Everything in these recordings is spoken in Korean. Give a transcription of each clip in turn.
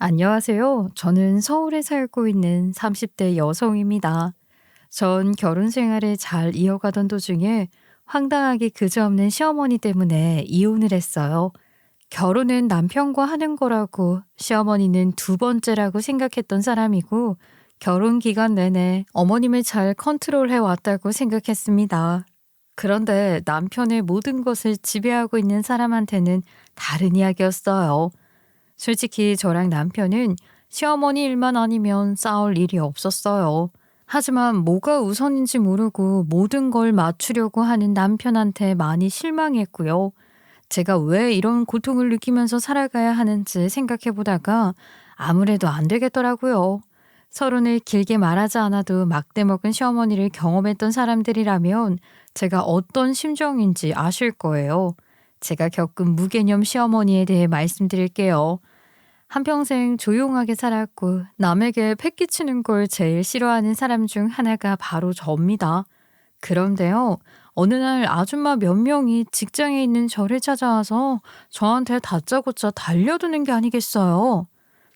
안녕하세요. 저는 서울에 살고 있는 30대 여성입니다. 전 결혼 생활을 잘 이어가던 도중에 황당하게 그지없는 시어머니 때문에 이혼을 했어요. 결혼은 남편과 하는 거라고 시어머니는 두 번째라고 생각했던 사람이고 결혼 기간 내내 어머님을 잘 컨트롤해 왔다고 생각했습니다. 그런데 남편의 모든 것을 지배하고 있는 사람한테는 다른 이야기였어요. 솔직히 저랑 남편은 시어머니 일만 아니면 싸울 일이 없었어요. 하지만 뭐가 우선인지 모르고 모든 걸 맞추려고 하는 남편한테 많이 실망했고요. 제가 왜 이런 고통을 느끼면서 살아가야 하는지 생각해 보다가 아무래도 안 되겠더라고요. 서론을 길게 말하지 않아도 막대 먹은 시어머니를 경험했던 사람들이라면 제가 어떤 심정인지 아실 거예요. 제가 겪은 무개념 시어머니에 대해 말씀드릴게요. 한평생 조용하게 살았고 남에게 패기치는 걸 제일 싫어하는 사람 중 하나가 바로 저입니다. 그런데요, 어느 날 아줌마 몇 명이 직장에 있는 저를 찾아와서 저한테 다짜고짜 달려드는 게 아니겠어요.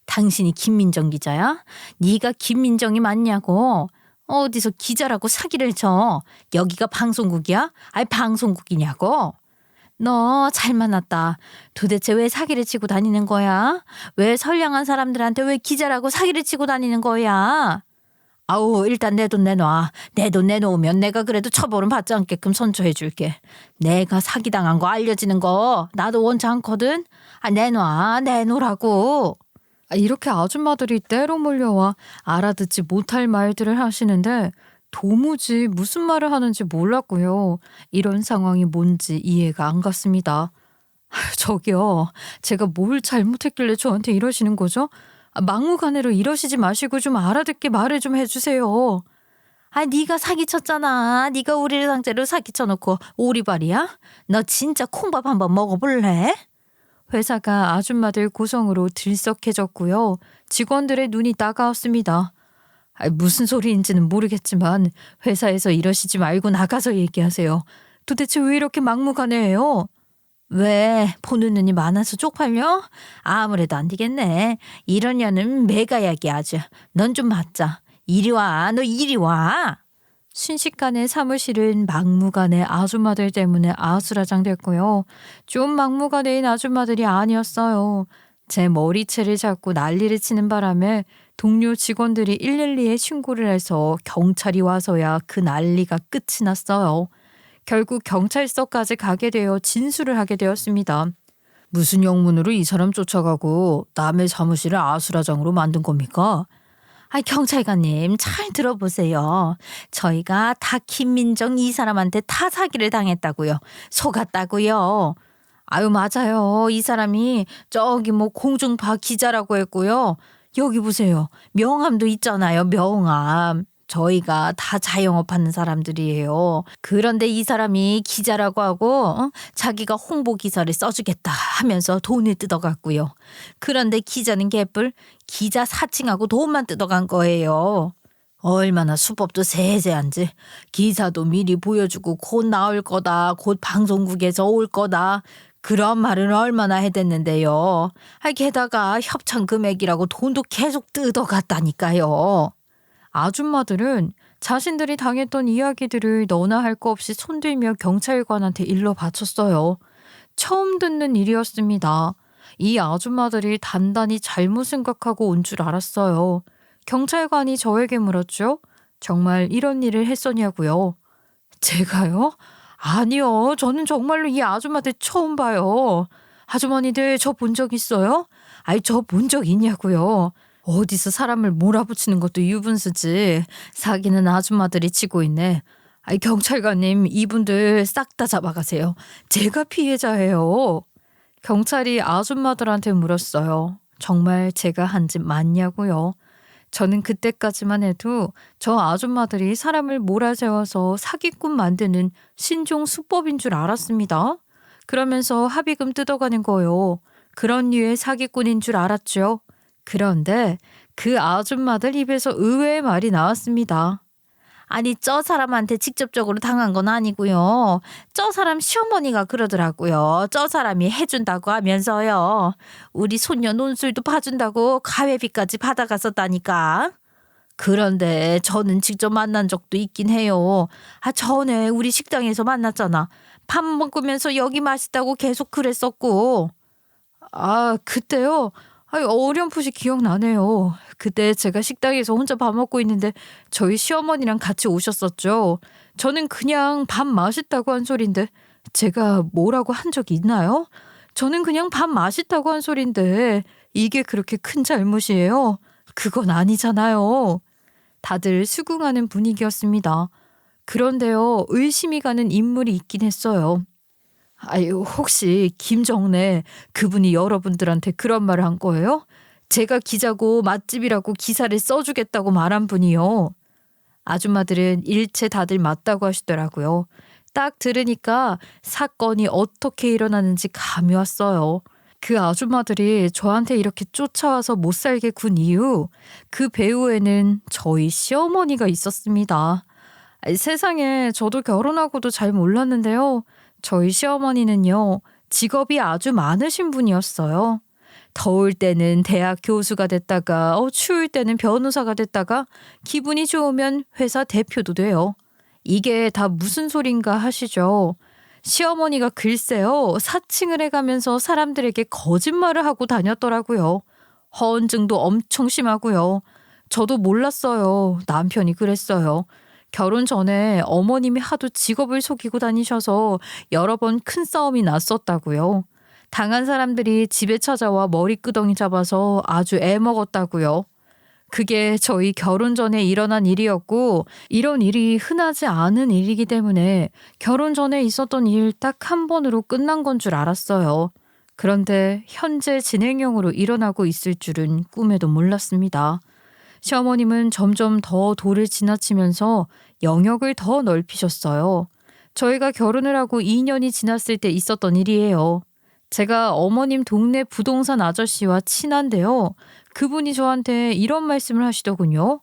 당신이 김민정 기자야? 네가 김민정이 맞냐고? 어디서 기자라고 사기를 쳐? 여기가 방송국이야? 아니 방송국이냐고? 너 잘 만났다. 도대체 왜 사기를 치고 다니는 거야? 왜 선량한 사람들한테 왜 기자라고 사기를 치고 다니는 거야? 아우, 일단 내 돈 내놔. 내 돈 내놓으면 내가 그래도 처벌은 받지 않게끔 선처해 줄게. 내가 사기당한 거 알려지는 거 나도 원치 않거든. 내놓으라고. 이렇게 아줌마들이 때로 몰려와 알아듣지 못할 말들을 하시는데 도무지 무슨 말을 하는지 몰랐고요. 이런 상황이 뭔지 이해가 안 갔습니다. 저기요, 제가 뭘 잘못했길래 저한테 이러시는 거죠? 막무가내로 이러시지 마시고 좀 알아듣게 말을 좀 해주세요. 네가 사기쳤잖아. 네가 우리를 상대로 사기쳐놓고 오리발이야? 너 진짜 콩밥 한번 먹어볼래? 회사가 아줌마들 고성으로 들썩해졌고요. 직원들의 눈이 따가웠습니다. 무슨 소리인지는 모르겠지만 회사에서 이러시지 말고 나가서 얘기하세요. 도대체 왜 이렇게 막무가내예요? 왜? 보는 눈이 많아서 쪽팔려? 아무래도 안 되겠네. 이런 년은 매가야기 아주. 넌 좀 맞자. 이리 와. 너 이리 와. 순식간에 사무실은 막무가내 아줌마들 때문에 아수라장됐고요. 좀 막무가내인 아줌마들이 아니었어요. 제 머리채를 잡고 난리를 치는 바람에 동료 직원들이 112에 신고를 해서 경찰이 와서야 그 난리가 끝이 났어요. 결국 경찰서까지 가게 되어 진술을 하게 되었습니다. 무슨 영문으로 이 사람 쫓아가고 남의 사무실을 아수라장으로 만든 겁니까? 경찰관님 잘 들어보세요. 저희가 다 김민정 이 사람한테 다 사기를 당했다고요. 속았다고요. 맞아요. 이 사람이 저기 뭐 공중파 기자라고 했고요. 여기 보세요. 명함도 있잖아요. 명함. 저희가 다 자영업하는 사람들이에요. 그런데 이 사람이 기자라고 하고 자기가 홍보 기사를 써주겠다 하면서 돈을 뜯어갔고요. 그런데 기자는 개뿔 기자 사칭하고 돈만 뜯어간 거예요. 얼마나 수법도 세세한지. 기사도 미리 보여주고 곧 나올 거다. 곧 방송국에서 올 거다. 그런 말을 얼마나 해댔는데요. 게다가 협찬 금액이라고 돈도 계속 뜯어갔다니까요. 아줌마들은 자신들이 당했던 이야기들을 너나 할 거 없이 손들며 경찰관한테 일러 바쳤어요. 처음 듣는 일이었습니다. 이 아줌마들이 단단히 잘못 생각하고 온 줄 알았어요. 경찰관이 저에게 물었죠. 정말 이런 일을 했었냐고요. 제가요? 아니요. 저는 정말로 이 아줌마들 처음 봐요. 아주머니들 저 본 적 있어요? 저 본 적 있냐고요. 어디서 사람을 몰아붙이는 것도 유분수지. 사기는 아줌마들이 치고 있네. 경찰관님 이분들 싹 다 잡아가세요. 제가 피해자예요. 경찰이 아줌마들한테 물었어요. 정말 제가 한 짓 맞냐고요. 저는 그때까지만 해도 저 아줌마들이 사람을 몰아세워서 사기꾼 만드는 신종 수법인 줄 알았습니다. 그러면서 합의금 뜯어가는 거요. 그런 류의 사기꾼인 줄 알았죠. 그런데 그 아줌마들 입에서 의외의 말이 나왔습니다. 아니 저 사람한테 직접적으로 당한 건 아니고요. 저 사람 시어머니가 그러더라고요. 저 사람이 해준다고 하면서요. 우리 손녀 논술도 봐준다고 가회비까지 받아갔었다니까. 그런데 저는 직접 만난 적도 있긴 해요. 전에 우리 식당에서 만났잖아. 밥 먹으면서 여기 맛있다고 계속 그랬었고. 아, 그때요? 어렴풋이 기억나네요. 그때 제가 식당에서 혼자 밥 먹고 있는데 저희 시어머니랑 같이 오셨었죠. 저는 그냥 밥 맛있다고 한 소린데 제가 뭐라고 한 적이 있나요? 저는 그냥 밥 맛있다고 한 소린데 이게 그렇게 큰 잘못이에요? 그건 아니잖아요. 다들 수긍하는 분위기였습니다. 그런데요, 의심이 가는 인물이 있긴 했어요. 아유, 혹시 김정래 그분이 여러분들한테 그런 말을 한 거예요? 제가 기자고 맛집이라고 기사를 써주겠다고 말한 분이요. 아줌마들은 일체 다들 맞다고 하시더라고요. 딱 들으니까 사건이 어떻게 일어나는지 감이 왔어요. 그 아줌마들이 저한테 이렇게 쫓아와서 못 살게 군 이유, 그 배후에는 저희 시어머니가 있었습니다. 세상에 저도 결혼하고도 잘 몰랐는데요. 저희 시어머니는요, 직업이 아주 많으신 분이었어요. 더울 때는 대학 교수가 됐다가, 추울 때는 변호사가 됐다가, 기분이 좋으면 회사 대표도 돼요. 이게 다 무슨 소린가 하시죠? 시어머니가 글쎄요, 사칭을 해가면서 사람들에게 거짓말을 하고 다녔더라고요. 허언증도 엄청 심하고요. 저도 몰랐어요. 남편이 그랬어요. 결혼 전에 어머님이 하도 직업을 속이고 다니셔서 여러 번 큰 싸움이 났었다고요. 당한 사람들이 집에 찾아와 머리끄덩이 잡아서 아주 애먹었다고요. 그게 저희 결혼 전에 일어난 일이었고, 이런 일이 흔하지 않은 일이기 때문에 결혼 전에 있었던 일 딱 한 번으로 끝난 건 줄 알았어요. 그런데 현재 진행형으로 일어나고 있을 줄은 꿈에도 몰랐습니다. 시어머님은 점점 더 도를 지나치면서 영역을 더 넓히셨어요. 저희가 결혼을 하고 2년이 지났을 때 있었던 일이에요. 제가 어머님 동네 부동산 아저씨와 친한데요. 그분이 저한테 이런 말씀을 하시더군요.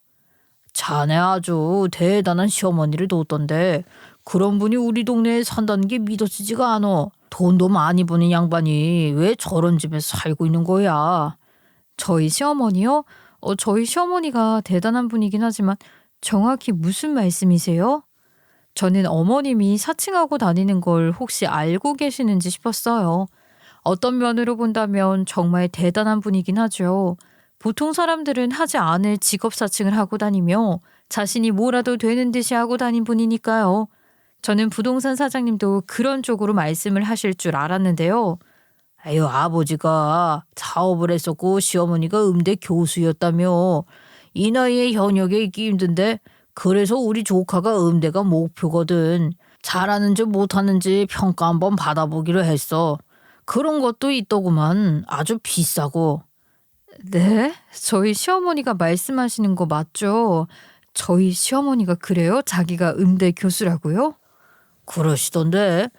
자네 아주 대단한 시어머니를 뒀던데 그런 분이 우리 동네에 산다는 게 믿어지지가 않어. 돈도 많이 버는 양반이 왜 저런 집에서 살고 있는 거야? 저희 시어머니요? 저희 시어머니가 대단한 분이긴 하지만 정확히 무슨 말씀이세요? 저는 어머님이 사칭하고 다니는 걸 혹시 알고 계시는지 싶었어요. 어떤 면으로 본다면 정말 대단한 분이긴 하죠. 보통 사람들은 하지 않을 직업 사칭을 하고 다니며 자신이 뭐라도 되는 듯이 하고 다닌 분이니까요. 저는 부동산 사장님도 그런 쪽으로 말씀을 하실 줄 알았는데요. 아유, 아버지가 사업을 했었고 시어머니가 음대 교수였다며. 이 나이에 현역에 있기 힘든데 그래서 우리 조카가 음대가 목표거든. 잘하는지 못하는지 평가 한번 받아보기로 했어. 그런 것도 있더구만. 아주 비싸고. 네? 저희 시어머니가 말씀하시는 거 맞죠? 저희 시어머니가 그래요? 자기가 음대 교수라고요? 그러시던데.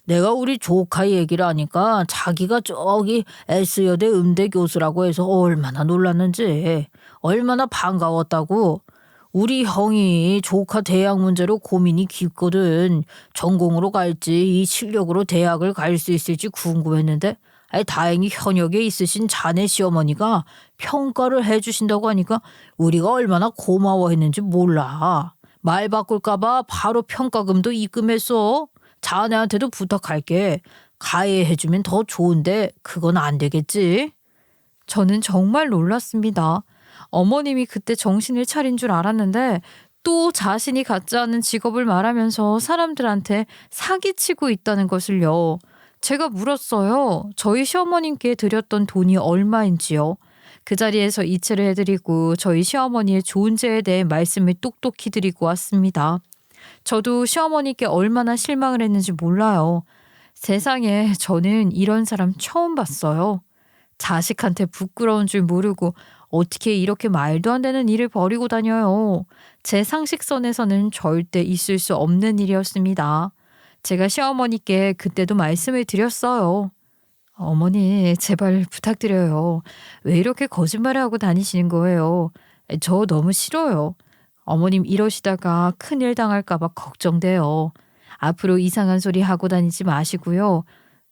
내가 우리 조카 얘기를 하니까 자기가 저기 S여대 음대 교수라고 해서 얼마나 놀랐는지, 얼마나 반가웠다고. 우리 형이 조카 대학 문제로 고민이 깊거든. 전공으로 갈지 이 실력으로 대학을 갈 수 있을지 궁금했는데 다행히 현역에 있으신 자네 시어머니가 평가를 해주신다고 하니까 우리가 얼마나 고마워했는지 몰라. 말 바꿀까봐 바로 평가금도 입금했어. 자네한테도 부탁할게. 가해해주면 더 좋은데 그건 안 되겠지? 저는 정말 놀랐습니다. 어머님이 그때 정신을 차린 줄 알았는데 또 자신이 갖지 않은 직업을 말하면서 사람들한테 사기치고 있다는 것을요. 제가 물었어요. 저희 시어머님께 드렸던 돈이 얼마인지요. 그 자리에서 이체를 해드리고 저희 시어머니의 존재에 대해 말씀을 똑똑히 드리고 왔습니다. 저도 시어머니께 얼마나 실망을 했는지 몰라요. 세상에 저는 이런 사람 처음 봤어요. 자식한테 부끄러운 줄 모르고 어떻게 이렇게 말도 안 되는 일을 벌이고 다녀요. 제 상식선에서는 절대 있을 수 없는 일이었습니다. 제가 시어머니께 그때도 말씀을 드렸어요. 어머니, 제발 부탁드려요. 왜 이렇게 거짓말을 하고 다니시는 거예요? 저 너무 싫어요. 어머님 이러시다가 큰일 당할까 봐 걱정돼요. 앞으로 이상한 소리 하고 다니지 마시고요.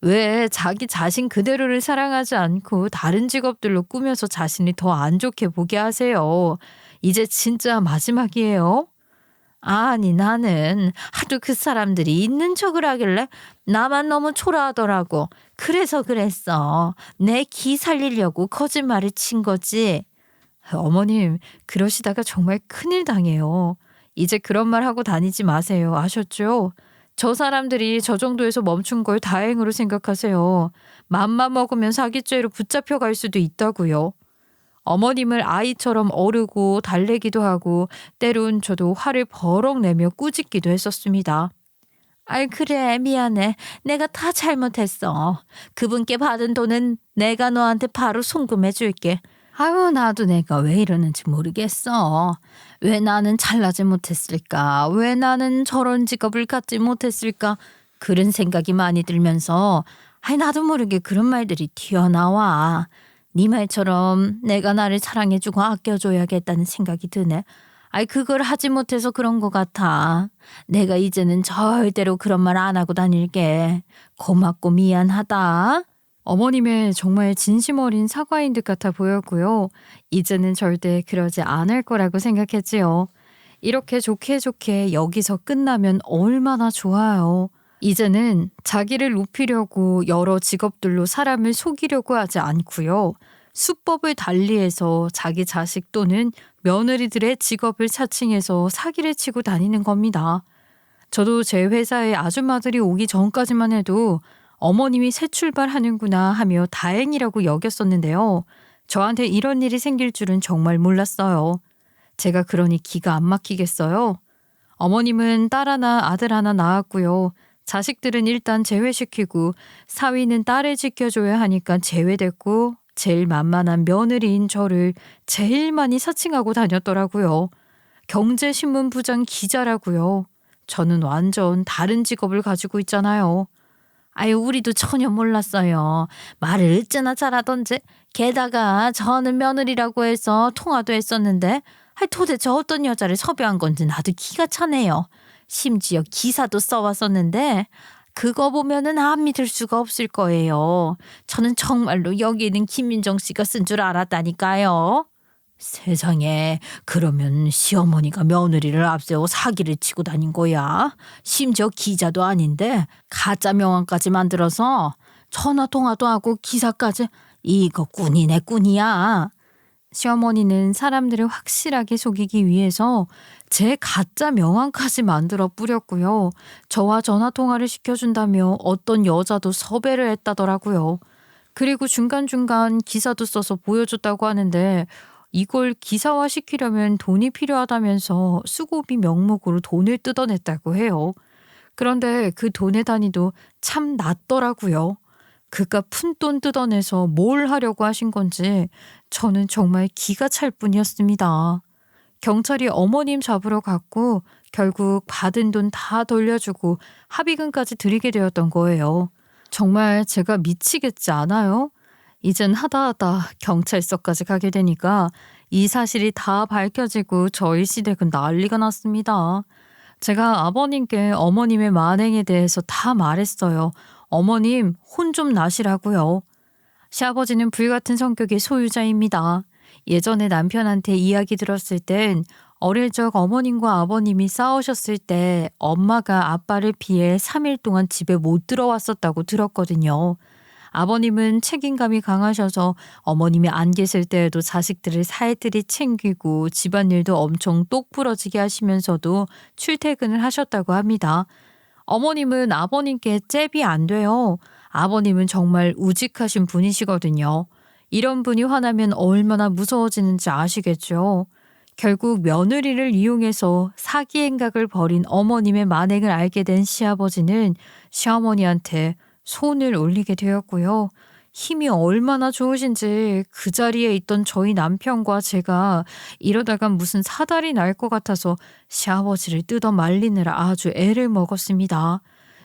왜 자기 자신 그대로를 사랑하지 않고 다른 직업들로 꾸며서 자신이 더 안 좋게 보게 하세요. 이제 진짜 마지막이에요. 아니 나는 하도 그 사람들이 있는 척을 하길래 나만 너무 초라하더라고. 그래서 그랬어. 내 기 살리려고 거짓말을 친 거지. 어머님 그러시다가 정말 큰일 당해요. 이제 그런 말 하고 다니지 마세요. 아셨죠? 저 사람들이 저 정도에서 멈춘 걸 다행으로 생각하세요. 맘만 먹으면 사기죄로 붙잡혀 갈 수도 있다고요. 어머님을 아이처럼 어르고 달래기도 하고 때론 저도 화를 버럭 내며 꾸짖기도 했었습니다. 아이 그래 미안해. 내가 다 잘못했어. 그분께 받은 돈은 내가 너한테 바로 송금해 줄게. 아유 나도 내가 왜 이러는지 모르겠어. 왜 나는 잘나지 못했을까? 왜 나는 저런 직업을 갖지 못했을까? 그런 생각이 많이 들면서 아이 나도 모르게 그런 말들이 튀어나와. 네 말처럼 내가 나를 사랑해주고 아껴줘야겠다는 생각이 드네. 아이 그걸 하지 못해서 그런 것 같아. 내가 이제는 절대로 그런 말 안 하고 다닐게. 고맙고 미안하다. 어머님의 정말 진심 어린 사과인 듯 같아 보였고요. 이제는 절대 그러지 않을 거라고 생각했지요. 이렇게 좋게 좋게 여기서 끝나면 얼마나 좋아요. 이제는 자기를 높이려고 여러 직업들로 사람을 속이려고 하지 않고요. 수법을 달리해서 자기 자식 또는 며느리들의 직업을 차칭해서 사기를 치고 다니는 겁니다. 저도 제 회사에 아줌마들이 오기 전까지만 해도 어머님이 새 출발하는구나 하며 다행이라고 여겼었는데요. 저한테 이런 일이 생길 줄은 정말 몰랐어요. 제가 그러니 기가 안 막히겠어요. 어머님은 딸 하나 아들 하나 낳았고요. 자식들은 일단 제외시키고 사위는 딸을 지켜줘야 하니까 제외됐고 제일 만만한 며느리인 저를 제일 많이 사칭하고 다녔더라고요. 경제신문 부장 기자라고요. 저는 완전 다른 직업을 가지고 있잖아요. 아유 우리도 전혀 몰랐어요. 말을 어쩌나 잘하던지. 게다가 저는 며느리라고 해서 통화도 했었는데 도대체 어떤 여자를 섭외한 건지 나도 기가 차네요. 심지어 기사도 써왔었는데 그거 보면은 안 믿을 수가 없을 거예요. 저는 정말로 여기는 김민정 씨가 쓴 줄 알았다니까요. 세상에 그러면 시어머니가 며느리를 앞세워 사기를 치고 다닌 거야. 심지어 기자도 아닌데 가짜 명함까지 만들어서 전화통화도 하고 기사까지. 이거 꾼이네 꾼이야. 시어머니는 사람들을 확실하게 속이기 위해서 제 가짜 명함까지 만들어 뿌렸고요. 저와 전화통화를 시켜준다며 어떤 여자도 섭외를 했다더라고요. 그리고 중간중간 기사도 써서 보여줬다고 하는데 이걸 기사화 시키려면 돈이 필요하다면서 수고비 명목으로 돈을 뜯어냈다고 해요. 그런데 그 돈의 단위도 참 낮더라고요. 그깟 푼돈 뜯어내서 뭘 하려고 하신 건지 저는 정말 기가 찰 뿐이었습니다. 경찰이 어머님 잡으러 갔고 결국 받은 돈 다 돌려주고 합의금까지 드리게 되었던 거예요. 정말 제가 미치겠지 않아요? 이젠 하다하다 경찰서까지 가게 되니까 이 사실이 다 밝혀지고 저희 시댁은 난리가 났습니다. 제가 아버님께 어머님의 만행에 대해서 다 말했어요. 어머님 혼 좀 나시라고요. 시아버지는 불같은 성격의 소유자입니다. 예전에 남편한테 이야기 들었을 땐 어릴 적 어머님과 아버님이 싸우셨을 때 엄마가 아빠를 피해 3일 동안 집에 못 들어왔었다고 들었거든요. 아버님은 책임감이 강하셔서 어머님이 안 계실 때에도 자식들을 살뜰히 챙기고 집안일도 엄청 똑부러지게 하시면서도 출퇴근을 하셨다고 합니다. 어머님은 아버님께 잽이 안 돼요. 아버님은 정말 우직하신 분이시거든요. 이런 분이 화나면 얼마나 무서워지는지 아시겠죠? 결국 며느리를 이용해서 사기 행각을 벌인 어머님의 만행을 알게 된 시아버지는 시어머니한테 손을 올리게 되었고요. 힘이 얼마나 좋으신지 그 자리에 있던 저희 남편과 제가 이러다가 무슨 사달이 날 것 같아서 시아버지를 뜯어 말리느라 아주 애를 먹었습니다.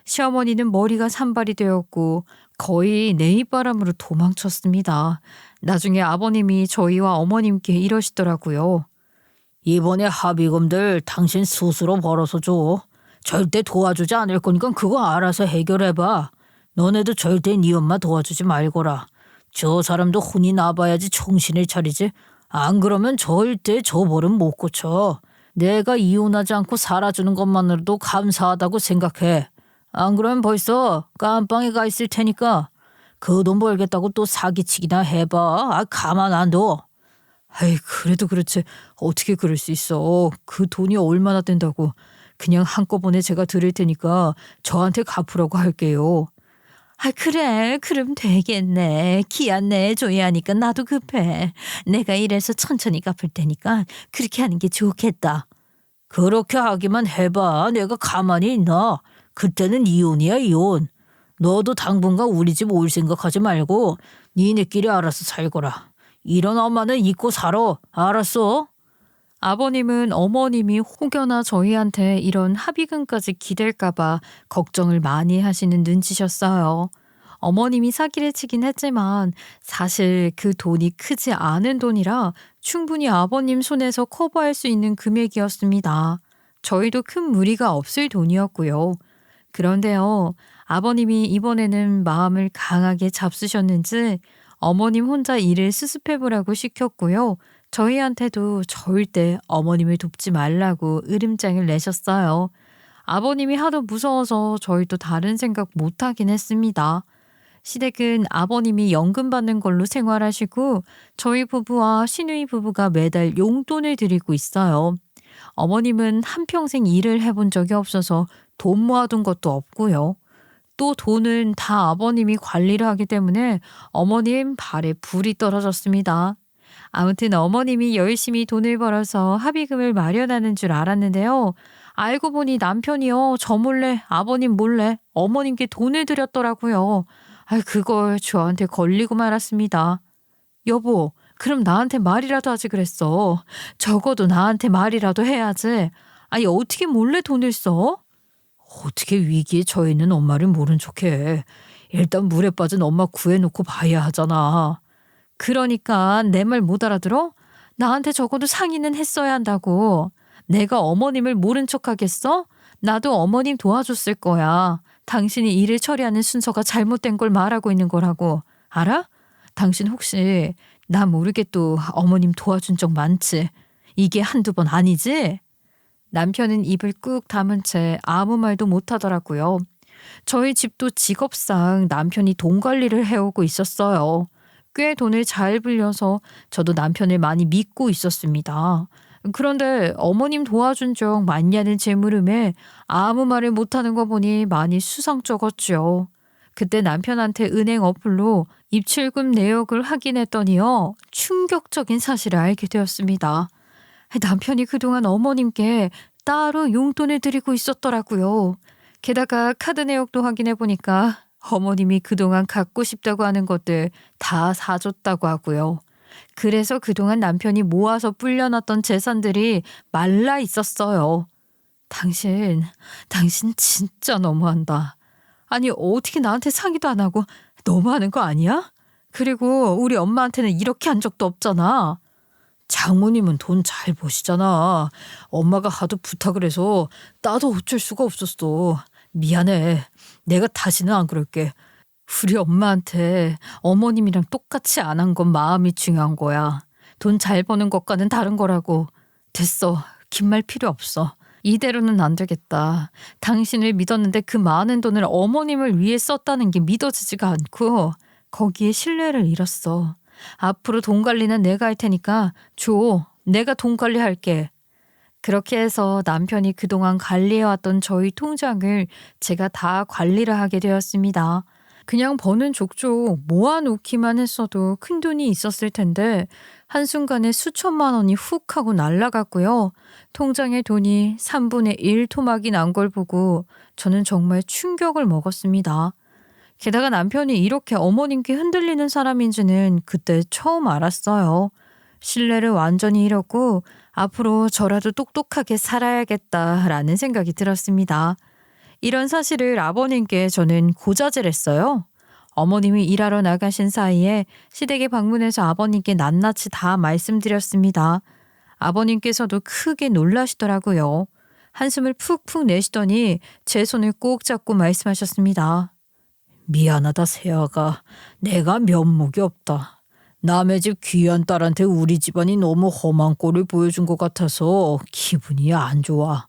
시어머니는 머리가 산발이 되었고 거의 내입바람으로 도망쳤습니다. 나중에 아버님이 저희와 어머님께 이러시더라고요. 이번에 합의금들 당신 스스로 벌어서 줘. 절대 도와주지 않을 거니까 그거 알아서 해결해봐. 너네도 절대 네 엄마 도와주지 말거라. 저 사람도 혼이 나봐야지 정신을 차리지. 안 그러면 절대 저 버릇 못 고쳐. 내가 이혼하지 않고 살아주는 것만으로도 감사하다고 생각해. 안 그러면 벌써 깜빵에 가 있을 테니까. 그 돈 벌겠다고 또 사기치기나 해봐. 가만 안 둬. 아이, 그래도 그렇지. 어떻게 그럴 수 있어. 그 돈이 얼마나 된다고. 그냥 한꺼번에 제가 드릴 테니까 저한테 갚으라고 할게요. 그래. 그럼 되겠네. 기한 내줘야 하니까 나도 급해. 내가 이래서 천천히 갚을 테니까 그렇게 하는 게 좋겠다. 그렇게 하기만 해봐. 내가 가만히 있나. 그때는 이혼이야 이혼. 너도 당분간 우리 집 올 생각하지 말고 니네끼리 알아서 살거라. 이런 엄마는 잊고 살아. 알았어? 아버님은 어머님이 혹여나 저희한테 이런 합의금까지 기댈까봐 걱정을 많이 하시는 눈치셨어요. 어머님이 사기를 치긴 했지만 사실 그 돈이 크지 않은 돈이라 충분히 아버님 손에서 커버할 수 있는 금액이었습니다. 저희도 큰 무리가 없을 돈이었고요. 그런데요, 아버님이 이번에는 마음을 강하게 잡수셨는지 어머님 혼자 일을 수습해보라고 시켰고요. 저희한테도 절대 어머님을 돕지 말라고 으름장을 내셨어요. 아버님이 하도 무서워서 저희도 다른 생각 못하긴 했습니다. 시댁은 아버님이 연금 받는 걸로 생활하시고 저희 부부와 시누이 부부가 매달 용돈을 드리고 있어요. 어머님은 한평생 일을 해본 적이 없어서 돈 모아둔 것도 없고요. 또 돈은 다 아버님이 관리를 하기 때문에 어머님 발에 불이 떨어졌습니다. 아무튼 어머님이 열심히 돈을 벌어서 합의금을 마련하는 줄 알았는데요. 알고 보니 남편이요, 저 몰래 아버님 몰래 어머님께 돈을 드렸더라고요. 그걸 저한테 걸리고 말았습니다. 여보, 그럼 나한테 말이라도 하지 그랬어. 적어도 나한테 말이라도 해야지. 어떻게 몰래 돈을 써? 어떻게 위기에 처해 있는 엄마를 모른 척해. 일단 물에 빠진 엄마 구해놓고 봐야 하잖아. 그러니까 내 말 못 알아들어? 나한테 적어도 상의는 했어야 한다고. 내가 어머님을 모른 척하겠어? 나도 어머님 도와줬을 거야. 당신이 일을 처리하는 순서가 잘못된 걸 말하고 있는 거라고. 알아? 당신 혹시 나 모르게 또 어머님 도와준 적 많지? 이게 한두 번 아니지? 남편은 입을 꾹 다문 채 아무 말도 못하더라고요. 저희 집도 직업상 남편이 돈 관리를 해오고 있었어요. 꽤 돈을 잘 불려서 저도 남편을 많이 믿고 있었습니다. 그런데 어머님 도와준 적 많냐는 제 물음에 아무 말을 못하는 거 보니 많이 수상쩍었죠. 그때 남편한테 은행 어플로 입출금 내역을 확인했더니요, 충격적인 사실을 알게 되었습니다. 남편이 그동안 어머님께 따로 용돈을 드리고 있었더라고요. 게다가 카드 내역도 확인해 보니까 어머님이 그동안 갖고 싶다고 하는 것들 다 사줬다고 하고요. 그래서 그동안 남편이 모아서 불려놨던 재산들이 말라 있었어요. 당신 진짜 너무한다. 어떻게 나한테 상의도 안 하고 너무하는 거 아니야? 그리고 우리 엄마한테는 이렇게 한 적도 없잖아. 장모님은 돈 잘 버시잖아. 엄마가 하도 부탁을 해서 나도 어쩔 수가 없었어. 미안해. 내가 다시는 안 그럴게. 우리 엄마한테 어머님이랑 똑같이 안 한 건 마음이 중요한 거야. 돈 잘 버는 것과는 다른 거라고. 됐어. 긴 말 필요 없어. 이대로는 안 되겠다. 당신을 믿었는데 그 많은 돈을 어머님을 위해 썼다는 게 믿어지지가 않고 거기에 신뢰를 잃었어. 앞으로 돈 관리는 내가 할 테니까 줘. 내가 돈 관리할게. 그렇게 해서 남편이 그동안 관리해왔던 저희 통장을 제가 다 관리를 하게 되었습니다. 그냥 버는 족족 모아놓기만 했어도 큰돈이 있었을 텐데 한순간에 수천만 원이 훅 하고 날아갔고요. 통장에 돈이 3분의 1 토막이 난 걸 보고 저는 정말 충격을 먹었습니다. 게다가 남편이 이렇게 어머님께 흔들리는 사람인지는 그때 처음 알았어요. 신뢰를 완전히 잃었고 앞으로 저라도 똑똑하게 살아야겠다라는 생각이 들었습니다. 이런 사실을 아버님께 저는 고자질했어요. 어머님이 일하러 나가신 사이에 시댁에 방문해서 아버님께 낱낱이 다 말씀드렸습니다. 아버님께서도 크게 놀라시더라고요. 한숨을 푹푹 내쉬더니 제 손을 꼭 잡고 말씀하셨습니다. 미안하다 세아가. 내가 면목이 없다. 남의 집 귀한 딸한테 우리 집안이 너무 험한 꼴을 보여준 것 같아서 기분이 안 좋아.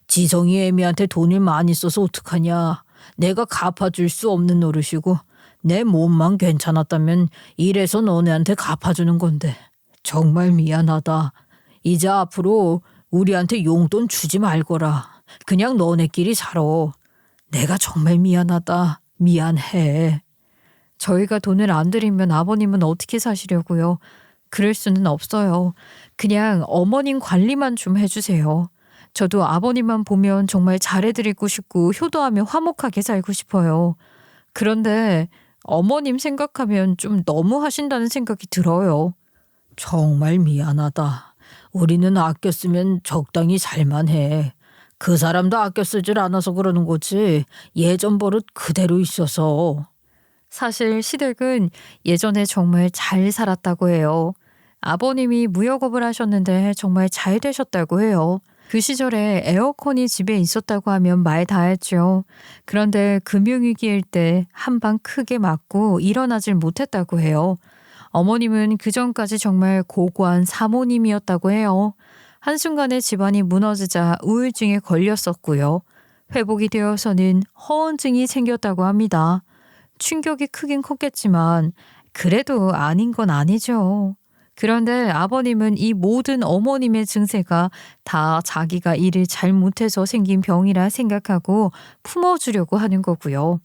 지성이 애미한테 돈을 많이 써서 어떡하냐. 내가 갚아줄 수 없는 노릇이고 내 몸만 괜찮았다면 이래서 너네한테 갚아주는 건데 정말 미안하다. 이제 앞으로 우리한테 용돈 주지 말거라. 그냥 너네끼리 살아. 내가 정말 미안하다. 미안해. 저희가 돈을 안 드리면 아버님은 어떻게 사시려고요? 그럴 수는 없어요. 그냥 어머님 관리만 좀 해주세요. 저도 아버님만 보면 정말 잘해드리고 싶고 효도하며 화목하게 살고 싶어요. 그런데 어머님 생각하면 좀 너무 하신다는 생각이 들어요. 정말 미안하다. 우리는 아껴 쓰면 적당히 살만해. 그 사람도 아껴 쓰질 않아서 그러는 거지. 예전 버릇 그대로 있어서. 사실 시댁은 예전에 정말 잘 살았다고 해요. 아버님이 무역업을 하셨는데 정말 잘 되셨다고 해요. 그 시절에 에어컨이 집에 있었다고 하면 말 다 했죠. 그런데 금융위기일 때 한 방 크게 맞고 일어나질 못했다고 해요. 어머님은 그전까지 정말 고고한 사모님이었다고 해요. 한순간에 집안이 무너지자 우울증에 걸렸었고요. 회복이 되어서는 허언증이 생겼다고 합니다. 충격이 크긴 컸겠지만 그래도 아닌 건 아니죠. 그런데 아버님은 이 모든 어머님의 증세가 다 자기가 일을 잘못해서 생긴 병이라 생각하고 품어주려고 하는 거고요.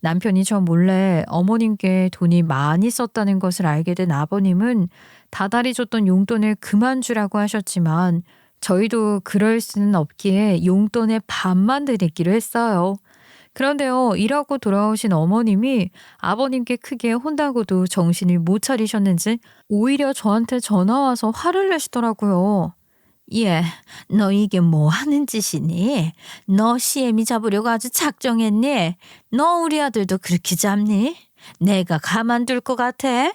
남편이 저 몰래 어머님께 돈이 많이 썼다는 것을 알게 된 아버님은 다달이 줬던 용돈을 그만 주라고 하셨지만 저희도 그럴 수는 없기에 용돈의 반만 드리기로 했어요. 그런데요, 일하고 돌아오신 어머님이 아버님께 크게 혼나고도 정신을 못 차리셨는지 오히려 저한테 전화와서 화를 내시더라고요. 예, 너 이게 뭐 하는 짓이니? 너 시애미 잡으려고 아주 작정했니? 너 우리 아들도 그렇게 잡니? 내가 가만둘 것 같아?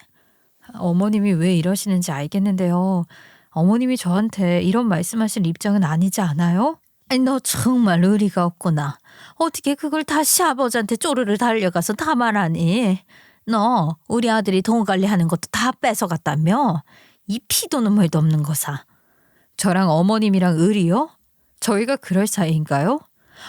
어머님이 왜 이러시는지 알겠는데요. 어머님이 저한테 이런 말씀하실 입장은 아니지 않아요? 아니, 너 정말 의리가 없구나. 어떻게 그걸 다시 아버지한테 쪼르르 달려가서 다 말하니? 너 우리 아들이 돈 관리하는 것도 다 뺏어갔다며? 이 피도 눈물도 없는 거사. 저랑 어머님이랑 의리요? 저희가 그럴 사이인가요?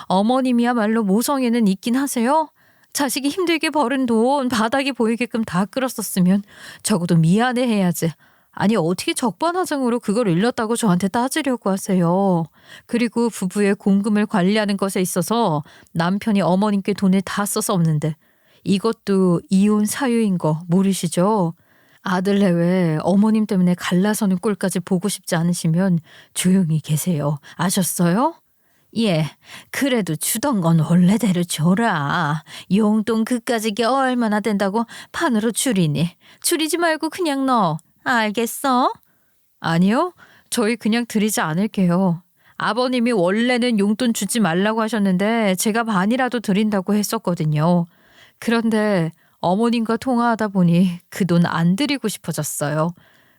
어머님이야말로 모성애는 있긴 하세요? 자식이 힘들게 벌은 돈 바닥이 보이게끔 다 끌었었으면 적어도 미안해 해야지. 아니 어떻게 적반하장으로 그걸 잃렸다고 저한테 따지려고 하세요. 그리고 부부의 공금을 관리하는 것에 있어서 남편이 어머님께 돈을 다 써서 없는데 이것도 이혼 사유인 거 모르시죠? 아들 내외 어머님 때문에 갈라서는 꼴까지 보고 싶지 않으시면 조용히 계세요. 아셨어요? 예, 그래도 주던 건 원래대로 줘라. 용돈 그까짓 게 얼마나 된다고 판으로 줄이니? 줄이지 말고 그냥 넣어. 알겠어? 아니요. 저희 그냥 드리지 않을게요. 아버님이 원래는 용돈 주지 말라고 하셨는데 제가 반이라도 드린다고 했었거든요. 그런데 어머님과 통화하다 보니 그 돈 안 드리고 싶어졌어요.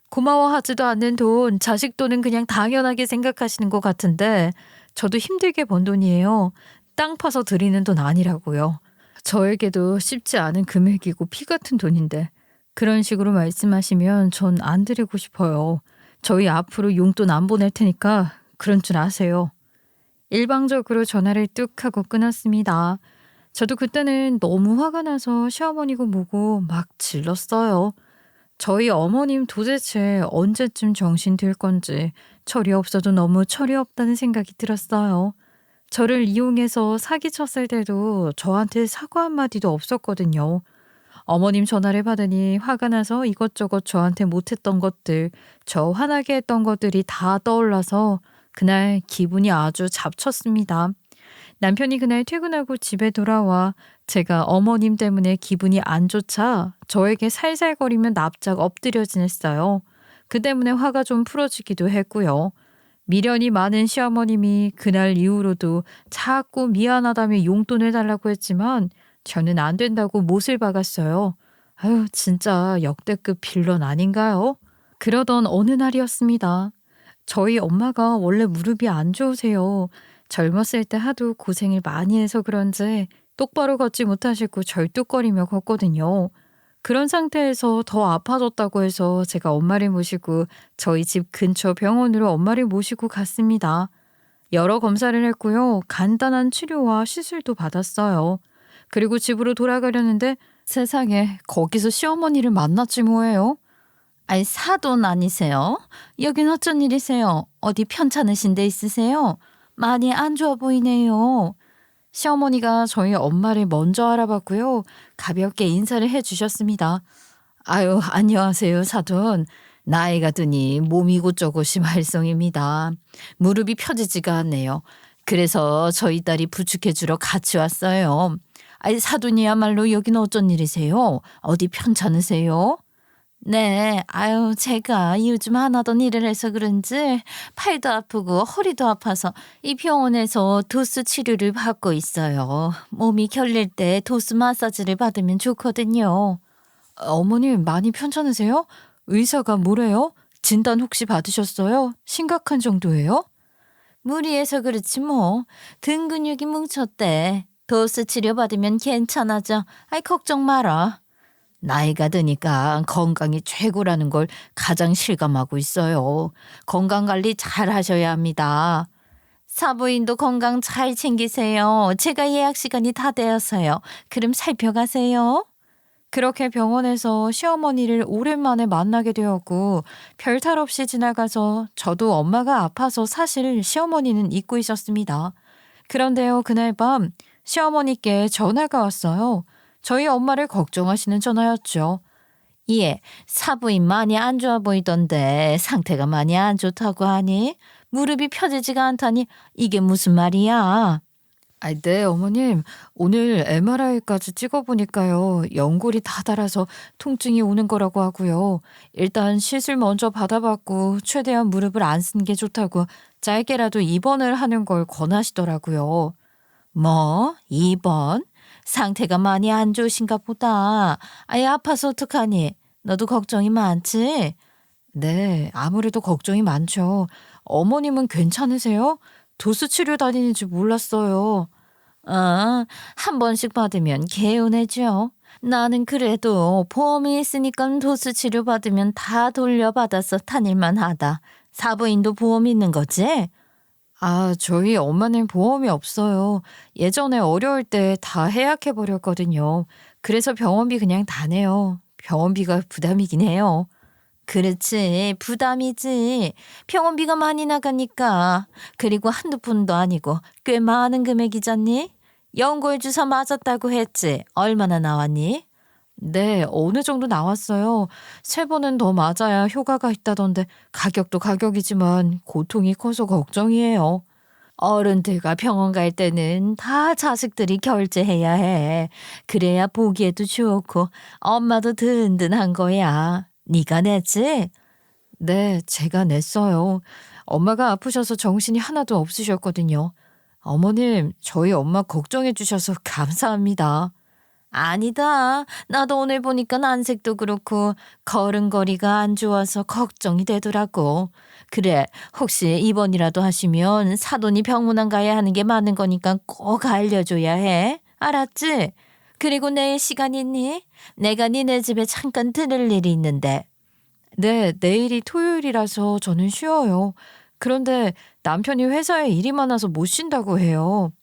고마워하지도 않는 돈, 자식 돈은 그냥 당연하게 생각하시는 것 같은데 저도 힘들게 번 돈이에요. 땅 파서 드리는 돈 아니라고요. 저에게도 쉽지 않은 금액이고 피 같은 돈인데 그런 식으로 말씀하시면 전 안 드리고 싶어요. 저희 앞으로 용돈 안 보낼 테니까 그런 줄 아세요. 일방적으로 전화를 뚝 하고 끊었습니다. 저도 그때는 너무 화가 나서 시어머니고 뭐고 막 질렀어요. 저희 어머님 도대체 언제쯤 정신 들 건지 철이 없어도 너무 철이 없다는 생각이 들었어요. 저를 이용해서 사기쳤을 때도 저한테 사과 한마디도 없었거든요. 어머님 전화를 받으니 화가 나서 이것저것 저한테 못했던 것들, 저 화나게 했던 것들이 다 떠올라서 그날 기분이 아주 잡쳤습니다. 남편이 그날 퇴근하고 집에 돌아와 제가 어머님 때문에 기분이 안 좋자 저에게 살살거리며 납작 엎드려 지냈어요. 그 때문에 화가 좀 풀어지기도 했고요. 미련이 많은 시어머님이 그날 이후로도 자꾸 미안하다며 용돈을 달라고 했지만 저는 안 된다고 못을 박았어요. 아유 진짜 역대급 빌런 아닌가요? 그러던 어느 날이었습니다. 저희 엄마가 원래 무릎이 안 좋으세요. 젊었을 때 하도 고생을 많이 해서 그런지 똑바로 걷지 못하시고 절뚝거리며 걷거든요. 그런 상태에서 더 아파졌다고 해서 제가 엄마를 모시고 저희 집 근처 병원으로 엄마를 모시고 갔습니다. 여러 검사를 했고요. 간단한 치료와 시술도 받았어요. 그리고 집으로 돌아가려는데 세상에 거기서 시어머니를 만났지 뭐예요. 아이, 사돈 아니세요? 여긴 어쩐 일이세요? 어디 편찮으신 데 있으세요? 많이 안 좋아 보이네요. 시어머니가 저희 엄마를 먼저 알아봤고요. 가볍게 인사를 해주셨습니다. 아유, 안녕하세요, 사돈. 나이가 드니 몸이 곧저것이 말썽입니다. 무릎이 펴지지가 않네요. 그래서 저희 딸이 부축해주러 같이 왔어요. 아이, 사돈이야말로 여긴 어쩐 일이세요? 어디 편찮으세요? 네, 아유, 제가 요즘 안 하던 일을 해서 그런지 팔도 아프고 허리도 아파서 이 병원에서 도수 치료를 받고 있어요. 몸이 결릴 때 도수 마사지를 받으면 좋거든요. 어머님 많이 편찮으세요? 의사가 뭐래요? 진단 혹시 받으셨어요? 심각한 정도예요? 무리해서 그렇지 뭐. 등 근육이 뭉쳤대. 도수 치료 받으면 괜찮아져. 아이, 걱정 마라. 나이가 드니까 건강이 최고라는 걸 가장 실감하고 있어요. 건강 관리 잘 하셔야 합니다. 사부인도 건강 잘 챙기세요. 제가 예약 시간이 다 되어서요. 그럼 살펴가세요. 그렇게 병원에서 시어머니를 오랜만에 만나게 되었고 별탈 없이 지나가서 저도 엄마가 아파서 사실 시어머니는 잊고 있었습니다. 그런데요, 그날 밤 시어머니께 전화가 왔어요. 저희 엄마를 걱정하시는 전화였죠. 예, 사부인 많이 안 좋아 보이던데 상태가 많이 안 좋다고 하니? 무릎이 펴지지가 않다니 이게 무슨 말이야? 네, 어머님. 오늘 MRI까지 찍어보니까요. 연골이 다 닳아서 통증이 오는 거라고 하고요. 일단 시술 먼저 받아봤고 최대한 무릎을 안 쓰는 게 좋다고 짧게라도 입원을 하는 걸 권하시더라고요. 뭐? 2번? 상태가 많이 안 좋으신가 보다. 아예 아파서 어떡하니? 너도 걱정이 많지? 네, 아무래도 걱정이 많죠. 어머님은 괜찮으세요? 도수 치료 다니는지 몰랐어요. 한 번씩 받으면 개운해져. 나는 그래도 보험이 있으니까 도수 치료 받으면 다 돌려받아서 다닐만 하다. 사부인도 보험 있는 거지? 저희 엄마는 보험이 없어요. 예전에 어려울 때 다 해약해버렸거든요. 그래서 병원비 그냥 다 내요. 병원비가 부담이긴 해요. 그렇지, 부담이지. 병원비가 많이 나가니까. 그리고 한두 푼도 아니고 꽤 많은 금액이잖니? 연골 주사 맞았다고 했지. 얼마나 나왔니? 네, 어느 정도 나왔어요. 3번은 더 맞아야 효과가 있다던데 가격도 가격이지만 고통이 커서 걱정이에요. 어른들과 병원 갈 때는 다 자식들이 결제해야 해. 그래야 보기에도 좋고 엄마도 든든한 거야. 네가 냈지? 네, 제가 냈어요. 엄마가 아프셔서 정신이 하나도 없으셨거든요. 어머님, 저희 엄마 걱정해 주셔서 감사합니다. 아니다. 나도 오늘 보니까 안색도 그렇고 걸음걸이가 안 좋아서 걱정이 되더라고. 그래, 혹시 입원이라도 하시면 사돈이 병문안 가야 하는 게 맞는 거니까 꼭 알려줘야 해. 알았지? 그리고 내일 시간 있니? 내가 니네 집에 잠깐 들를 일이 있는데. 네, 내일이 토요일이라서 저는 쉬어요. 그런데 남편이 회사에 일이 많아서 못 쉰다고 해요.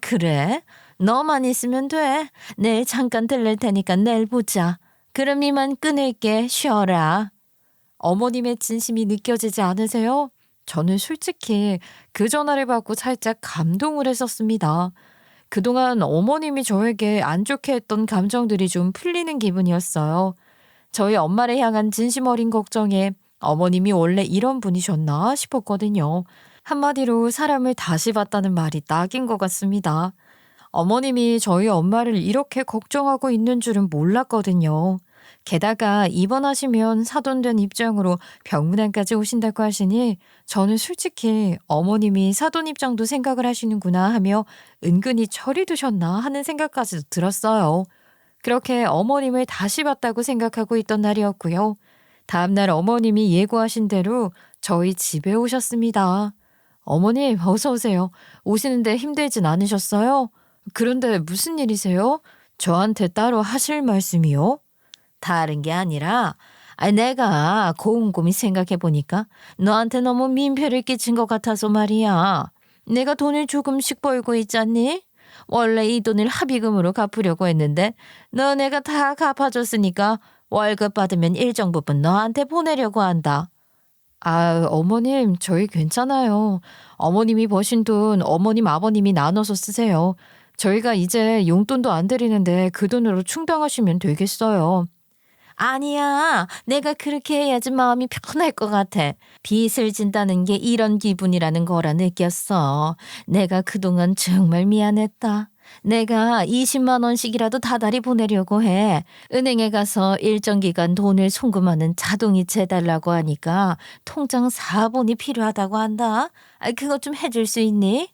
그래? 너만 있으면 돼. 내일 잠깐 들를 테니까 내일 보자. 그럼 이만 끊을게. 쉬어라. 어머님의 진심이 느껴지지 않으세요? 저는 솔직히 그 전화를 받고 살짝 감동을 했었습니다. 그동안 어머님이 저에게 안 좋게 했던 감정들이 좀 풀리는 기분이었어요. 저희 엄마를 향한 진심 어린 걱정에 어머님이 원래 이런 분이셨나 싶었거든요. 한마디로 사람을 다시 봤다는 말이 딱인 것 같습니다. 어머님이 저희 엄마를 이렇게 걱정하고 있는 줄은 몰랐거든요. 게다가 입원하시면 사돈된 입장으로 병문안까지 오신다고 하시니 저는 솔직히 어머님이 사돈 입장도 생각을 하시는구나 하며 은근히 철이 드셨나 하는 생각까지도 들었어요. 그렇게 어머님을 다시 봤다고 생각하고 있던 날이었고요. 다음날 어머님이 예고하신 대로 저희 집에 오셨습니다. 어머님, 어서 오세요. 오시는데 힘들진 않으셨어요? 그런데 무슨 일이세요? 저한테 따로 하실 말씀이요? 다른 게 아니라 내가 곰곰이 생각해 보니까 너한테 너무 민폐를 끼친 것 같아서 말이야. 내가 돈을 조금씩 벌고 있잖니? 원래 이 돈을 합의금으로 갚으려고 했는데 너네가 다 갚아줬으니까 월급 받으면 일정 부분 너한테 보내려고 한다. 아, 어머님, 저희 괜찮아요. 어머님이 버신 돈 어머님, 아버님이 나눠서 쓰세요. 저희가 이제 용돈도 안 드리는데 그 돈으로 충당하시면 되겠어요. 아니야. 내가 그렇게 해야지 마음이 편할 것 같아. 빚을 진다는 게 이런 기분이라는 거라 느꼈어. 내가 그동안 정말 미안했다. 내가 20만 원씩이라도 다달이 보내려고 해. 은행에 가서 일정 기간 돈을 송금하는 자동이체 해달라고 하니까 통장 사본이 필요하다고 한다. 그것 좀 해줄 수 있니?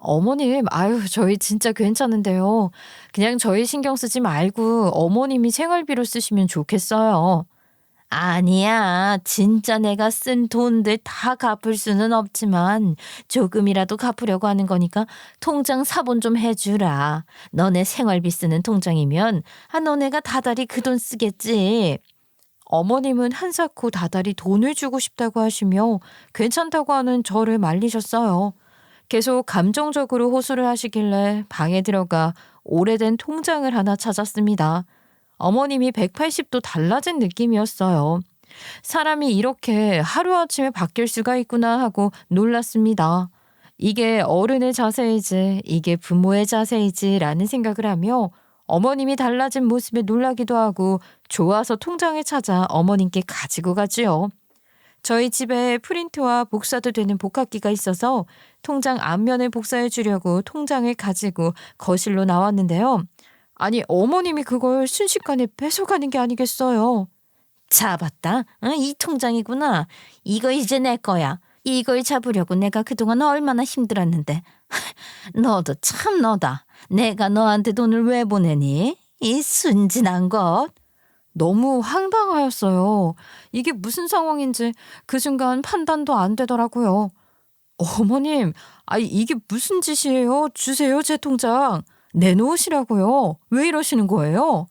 어머님, 아유, 저희 진짜 괜찮은데요. 그냥 저희 신경 쓰지 말고 어머님이 생활비로 쓰시면 좋겠어요. 아니야. 진짜 내가 쓴 돈들 다 갚을 수는 없지만 조금이라도 갚으려고 하는 거니까 통장 사본 좀 해주라. 너네 생활비 쓰는 통장이면 너네가 다달이 그 돈 쓰겠지. 어머님은 한사코 다달이 돈을 주고 싶다고 하시며 괜찮다고 하는 저를 말리셨어요. 계속 감정적으로 호소를 하시길래 방에 들어가 오래된 통장을 하나 찾았습니다. 어머님이 180도 달라진 느낌이었어요. 사람이 이렇게 하루아침에 바뀔 수가 있구나 하고 놀랐습니다. 이게 어른의 자세이지, 이게 부모의 자세이지라는 생각을 하며 어머님이 달라진 모습에 놀라기도 하고 좋아서 통장을 찾아 어머님께 가지고 가지요. 저희 집에 프린트와 복사도 되는 복합기가 있어서 통장 앞면을 복사해 주려고 통장을 가지고 거실로 나왔는데요. 아니, 어머님이 그걸 순식간에 뺏어가는 게 아니겠어요. 잡았다. 이 통장이구나. 이거 이제 내 거야. 이걸 잡으려고 내가 그동안 얼마나 힘들었는데. 너도 참 너다. 내가 너한테 돈을 왜 보내니? 이 순진한 것. 너무 황당하였어요. 이게 무슨 상황인지 그 순간 판단도 안 되더라고요. 어머님, 이게 무슨 짓이에요? 주세요, 제 통장. 내놓으시라고요. 왜 이러시는 거예요?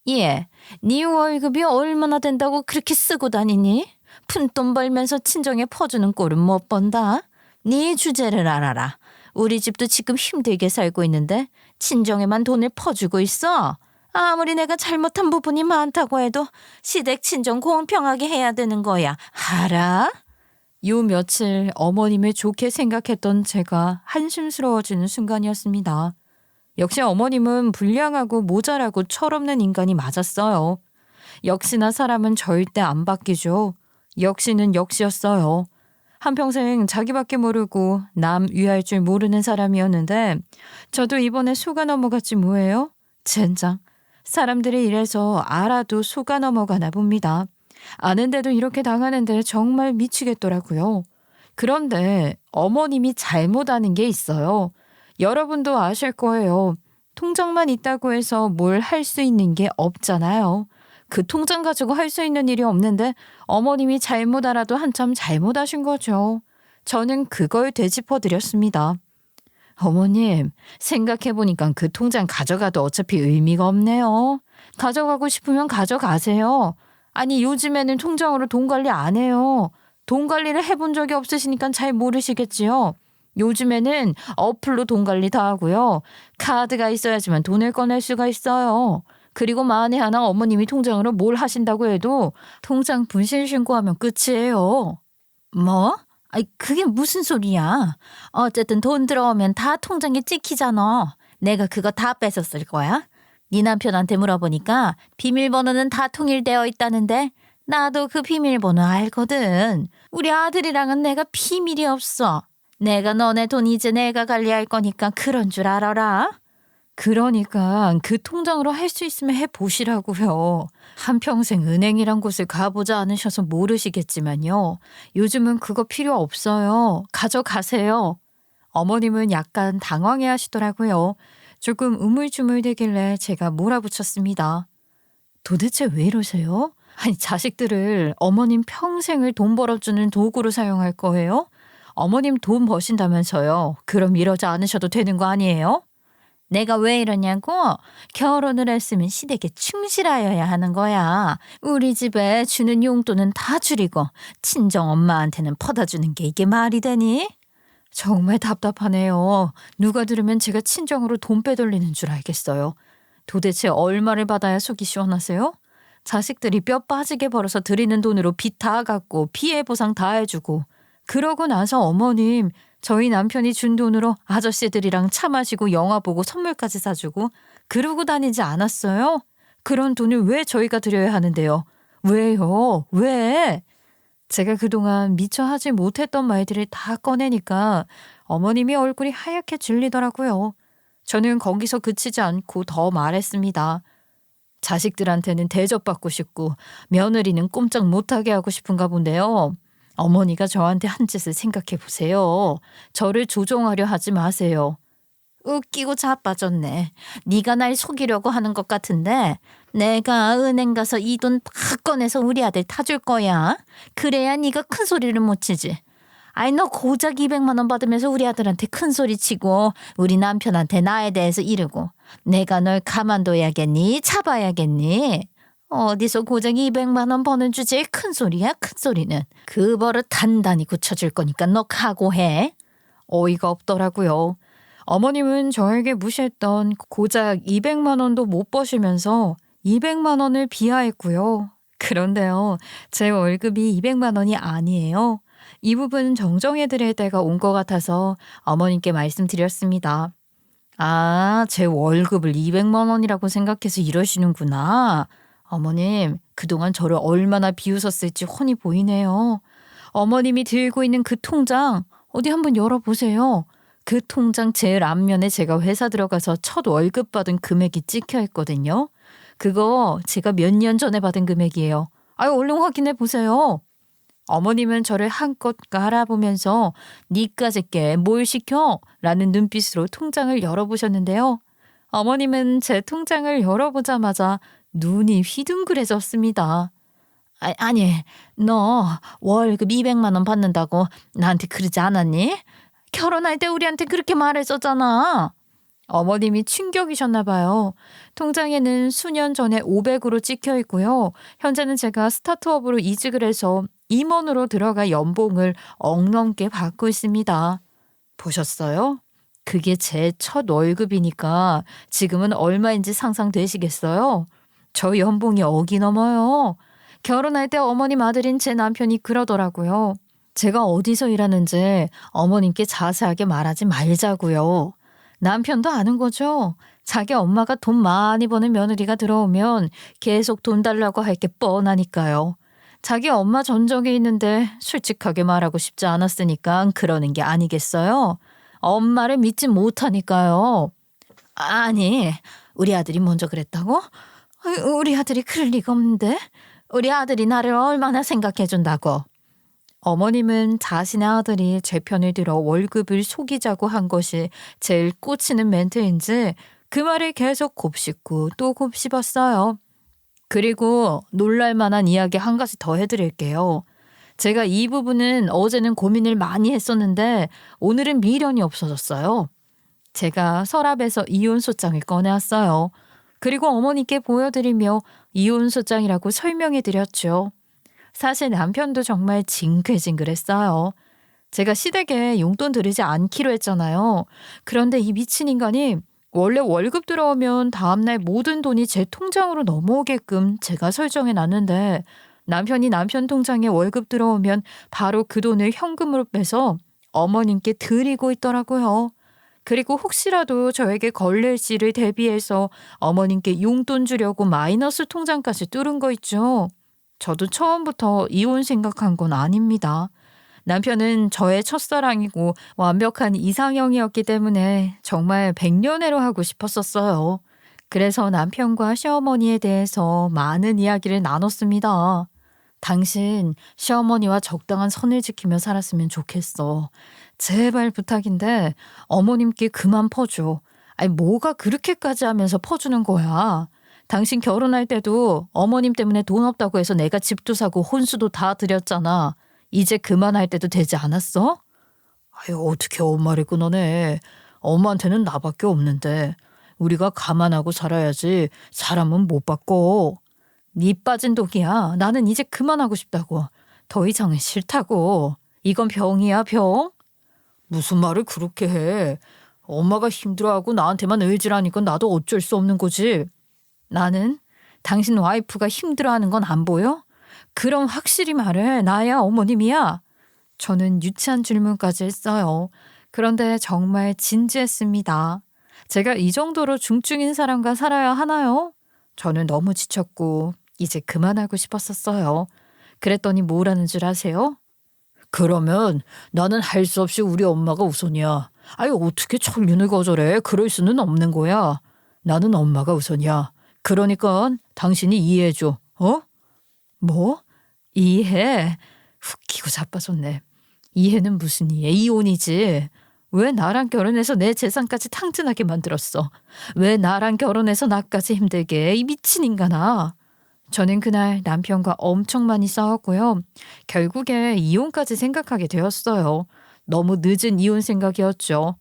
예, 네 월급이 얼마나 된다고 그렇게 쓰고 다니니? 푼돈 벌면서 친정에 퍼주는 꼴은 못 본다. 네 주제를 알아라. 우리 집도 지금 힘들게 살고 있는데 친정에만 돈을 퍼주고 있어. 아무리 내가 잘못한 부분이 많다고 해도 시댁 친정 공평하게 해야 되는 거야. 알아? 요 며칠 어머님을 좋게 생각했던 제가 한심스러워지는 순간이었습니다. 역시 어머님은 불량하고 모자라고 철없는 인간이 맞았어요. 역시나 사람은 절대 안 바뀌죠. 역시는 역시였어요. 한평생 자기밖에 모르고 남 위할 줄 모르는 사람이었는데 저도 이번에 속아 넘어갔지 뭐예요? 젠장. 사람들이 이래서 알아도 속아 넘어가나 봅니다. 아는데도 이렇게 당하는데 정말 미치겠더라고요. 그런데 어머님이 잘못하는 게 있어요. 여러분도 아실 거예요. 통장만 있다고 해서 뭘 할 수 있는 게 없잖아요. 그 통장 가지고 할 수 있는 일이 없는데 어머님이 잘못 알아도 한참 잘못하신 거죠. 저는 그걸 되짚어 드렸습니다. 어머님, 생각해보니까 그 통장 가져가도 어차피 의미가 없네요. 가져가고 싶으면 가져가세요. 아니, 요즘에는 통장으로 돈 관리 안 해요. 돈 관리를 해본 적이 없으시니까 잘 모르시겠지요. 요즘에는 어플로 돈 관리 다 하고요. 카드가 있어야지만 돈을 꺼낼 수가 있어요. 그리고 만에 하나 어머님이 통장으로 뭘 하신다고 해도 통장 분실 신고하면 끝이에요. 뭐? 그게 무슨 소리야? 어쨌든 돈 들어오면 다 통장에 찍히잖아. 내가 그거 다 뺏었을 거야? 네 남편한테 물어보니까 비밀번호는 다 통일되어 있다는데 나도 그 비밀번호 알거든. 우리 아들이랑은 내가 비밀이 없어. 내가 너네 돈 이제 내가 관리할 거니까 그런 줄 알아라. 그러니까 그 통장으로 할 수 있으면 해보시라고요. 한평생 은행이란 곳을 가보지 않으셔서 모르시겠지만요. 요즘은 그거 필요 없어요. 가져가세요. 어머님은 약간 당황해 하시더라고요. 조금 우물쭈물대길래 제가 몰아붙였습니다. 도대체 왜 이러세요? 아니, 자식들을 어머님 평생을 돈 벌어주는 도구로 사용할 거예요? 어머님 돈 버신다면서요. 그럼 이러지 않으셔도 되는 거 아니에요? 내가 왜 이러냐고? 결혼을 했으면 시댁에 충실하여야 하는 거야. 우리 집에 주는 용돈은 다 줄이고 친정 엄마한테는 퍼다 주는 게 이게 말이 되니? 정말 답답하네요. 누가 들으면 제가 친정으로 돈 빼돌리는 줄 알겠어요. 도대체 얼마를 받아야 속이 시원하세요? 자식들이 뼈 빠지게 벌어서 드리는 돈으로 빚 다 갚고 피해 보상 다 해주고 그러고 나서 어머님 저희 남편이 준 돈으로 아저씨들이랑 차 마시고 영화 보고 선물까지 사주고 그러고 다니지 않았어요? 그런 돈을 왜 저희가 드려야 하는데요? 왜요? 왜? 제가 그동안 미처 하지 못했던 말들을 다 꺼내니까 어머님이 얼굴이 하얗게 질리더라고요. 저는 거기서 그치지 않고 더 말했습니다. 자식들한테는 대접받고 싶고 며느리는 꼼짝 못하게 하고 싶은가 본데요. 어머니가 저한테 한 짓을 생각해 보세요. 저를 조종하려 하지 마세요. 웃기고 자빠졌네. 네가 날 속이려고 하는 것 같은데 내가 은행 가서 이 돈 다 꺼내서 우리 아들 타줄 거야. 그래야 네가 큰 소리를 못 치지. 아이 너 고작 200만 원 받으면서 우리 아들한테 큰 소리 치고 우리 남편한테 나에 대해서 이르고 내가 널 가만둬야겠니? 잡아야겠니? 어디서 고작 200만 원 버는 주제에 큰 소리야? 큰 소리는. 그 버릇 단단히 고쳐줄 거니까 너 각오해. 어이가 없더라고요. 어머님은 저에게 무시했던 고작 200만 원도 못 버시면서 200만 원을 비하했고요. 그런데요, 제 월급이 200만 원이 아니에요. 이 부분 정정해 드릴 때가 온 것 같아서 어머님께 말씀드렸습니다. 아, 제 월급을 200만 원이라고 생각해서 이러시는구나. 어머님, 그동안 저를 얼마나 비웃었을지 훤히 보이네요. 어머님이 들고 있는 그 통장 어디 한번 열어보세요. 그 통장 제일 앞면에 제가 회사 들어가서 첫 월급 받은 금액이 찍혀 있거든요. 그거 제가 몇 년 전에 받은 금액이에요. 아유, 얼른 확인해 보세요. 어머님은 저를 한껏 깔아보면서 니까짓게 뭘 시켜? 라는 눈빛으로 통장을 열어보셨는데요. 어머님은 제 통장을 열어보자마자 눈이 휘둥그레졌습니다. 아니, 너 월급 200만 원 받는다고 나한테 그러지 않았니? 결혼할 때 우리한테 그렇게 말했었잖아. 어머님이 충격이셨나 봐요. 통장에는 수년 전에 500으로 찍혀 있고요. 현재는 제가 스타트업으로 이직을 해서 임원으로 들어가 연봉을 억넘게 받고 있습니다. 보셨어요? 그게 제 첫 월급이니까 지금은 얼마인지 상상되시겠어요? 저 연봉이 억이 넘어요. 결혼할 때 어머님 아들인 제 남편이 그러더라고요. 제가 어디서 일하는지 어머님께 자세하게 말하지 말자고요. 남편도 아는 거죠. 자기 엄마가 돈 많이 버는 며느리가 들어오면 계속 돈 달라고 할 게 뻔하니까요. 자기 엄마 전적에 있는데 솔직하게 말하고 싶지 않았으니까 그러는 게 아니겠어요? 엄마를 믿지 못하니까요. 아니, 우리 아들이 먼저 그랬다고? 우리 아들이 그럴 리가 없는데? 우리 아들이 나를 얼마나 생각해준다고? 어머님은 자신의 아들이 제 편을 들어 월급을 속이자고 한 것이 제일 꽂히는 멘트인지 그 말을 계속 곱씹고 또 곱씹었어요. 그리고 놀랄만한 이야기 한 가지 더 해드릴게요. 제가 이 부분은 어제는 고민을 많이 했었는데 오늘은 미련이 없어졌어요. 제가 서랍에서 이혼소장을 꺼내왔어요. 그리고 어머니께 보여드리며 이혼소장이라고 설명해드렸죠. 사실 남편도 정말 징글징글했어요. 제가 시댁에 용돈 들이지 않기로 했잖아요. 그런데 이 미친 인간이 원래 월급 들어오면 다음날 모든 돈이 제 통장으로 넘어오게끔 제가 설정해 놨는데 남편이 남편 통장에 월급 들어오면 바로 그 돈을 현금으로 빼서 어머님께 드리고 있더라고요. 그리고 혹시라도 저에게 걸릴지를 대비해서 어머님께 용돈 주려고 마이너스 통장까지 뚫은 거 있죠. 저도 처음부터 이혼 생각한 건 아닙니다. 남편은 저의 첫사랑이고 완벽한 이상형이었기 때문에 정말 백년해로 하고 싶었었어요. 그래서 남편과 시어머니에 대해서 많은 이야기를 나눴습니다. 당신 시어머니와 적당한 선을 지키며 살았으면 좋겠어. 제발 부탁인데 어머님께 그만 퍼줘. 아니 뭐가 그렇게까지 하면서 퍼주는 거야. 당신 결혼할 때도 어머님 때문에 돈 없다고 해서 내가 집도 사고 혼수도 다 드렸잖아. 이제 그만할 때도 되지 않았어? 아유, 어떻게 엄마를 끊어내. 엄마한테는 나밖에 없는데. 우리가 감안하고 살아야지. 사람은 못 바꿔. 니 빠진 독이야. 나는 이제 그만하고 싶다고. 더 이상은 싫다고. 이건 병이야, 병? 무슨 말을 그렇게 해. 엄마가 힘들어하고 나한테만 의지라니까 나도 어쩔 수 없는 거지. 나는 당신 와이프가 힘들어하는 건 안 보여? 그럼 확실히 말해. 나야 어머님이야. 저는 유치한 질문까지 했어요. 그런데 정말 진지했습니다. 제가 이 정도로 중증인 사람과 살아야 하나요? 저는 너무 지쳤고 이제 그만하고 싶었었어요. 그랬더니 뭐라는 줄 아세요? 그러면 나는 할 수 없이 우리 엄마가 우선이야. 아니 어떻게 천륜을 거절해? 그럴 수는 없는 거야. 나는 엄마가 우선이야. 그러니까 당신이 이해해줘. 어? 뭐? 이해? 웃기고 자빠졌네. 이해는 무슨 이해? 이혼이지. 왜 나랑 결혼해서 내 재산까지 탕진하게 만들었어? 왜 나랑 결혼해서 나까지 힘들게 해? 이 미친 인간아. 저는 그날 남편과 엄청 많이 싸웠고요. 결국에 이혼까지 생각하게 되었어요. 너무 늦은 이혼 생각이었죠.